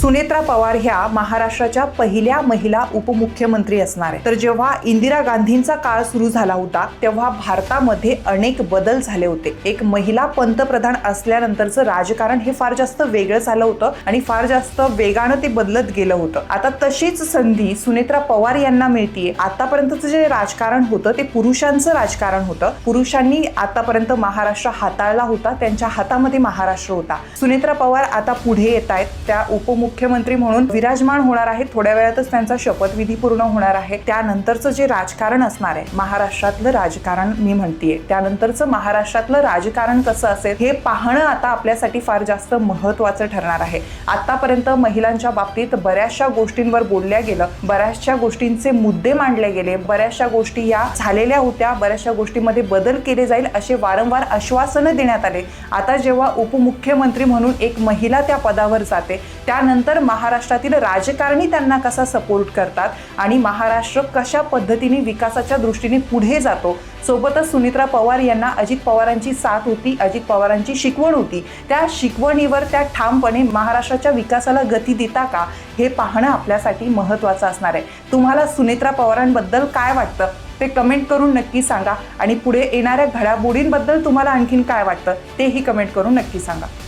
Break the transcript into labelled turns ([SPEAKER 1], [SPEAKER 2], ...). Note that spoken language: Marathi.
[SPEAKER 1] सुनेत्रा पवार ह्या महाराष्ट्राच्या पहिल्या महिला उपमुख्यमंत्री असणार आहे। तर जेव्हा इंदिरा गांधींचा काळ सुरू झाला होता तेव्हा भारतामध्ये अनेक बदल झाले होते। एक महिला पंतप्रधान असल्यानंतरचं राजकारण हे फार जास्त वेगळं झालं होतं आणि फार जास्त वेगानं ते बदलत गेलं होतं। आता तशीच संधी सुनेत्रा पवार यांना मिळतीये। आतापर्यंतचं जे राजकारण होतं ते पुरुषांचं राजकारण होतं। पुरुषांनी आतापर्यंत महाराष्ट्र हाताळला होता, त्यांच्या हातामध्ये महाराष्ट्र होता। सुनेत्रा पवार आता पुढे येत आहेत, त्या उपमुख्यमंत्री म्हणून विराजमान होणार आहेत। थोड्या वेळातच त्यांचा शपथविधी पूर्ण होणार आहे। त्यानंतरचं जे राजकारण असणार आहे, महाराष्ट्रातलं राजकारण मी म्हणतेय, त्यानंतरचं महाराष्ट्रातलं राजकारण कसं असेल हे पाहणं आता आपल्यासाठी फार जास्त महत्त्वाचं ठरणार आहे। आतापर्यंत महिलांच्या बाबतीत बऱ्याचशा गोष्टींवर बोलल्या गेलं, बऱ्याचशा गोष्टींचे मुद्दे मांडले गेले, बऱ्याचशा गोष्टी या झालेल्या होत्या, बऱ्याचशा गोष्टींमध्ये बदल केले जाईल असे वारंवार आश्वासनं देण्यात आले। आता जेव्हा उपमुख्यमंत्री म्हणून एक महिला त्या पदावर जाते, त्यानंतर महाराष्ट्रातील राजकारणी त्यांना कसा सपोर्ट करतात आणि महाराष्ट्र कशा पद्धतीने विकासाच्या दृष्टीने पुढे जातो। सोबतच सुनेत्रा पवार यांना अजित पवारांची साथ होती, अजित पवारांची शिकवण होती, त्या शिकवणीवर त्या ठामपणे महाराष्ट्राच्या विकासाला गती देता का हे पाहणं आपल्यासाठी महत्त्वाचं असणार आहे। तुम्हाला सुनेत्रा पवारांबद्दल काय वाटतं ते कमेंट करून नक्की सांगा आणि पुढे येणाऱ्या घडामोडींबद्दल तुम्हाला आणखीन काय वाटतं तेही कमेंट करून नक्की सांगा।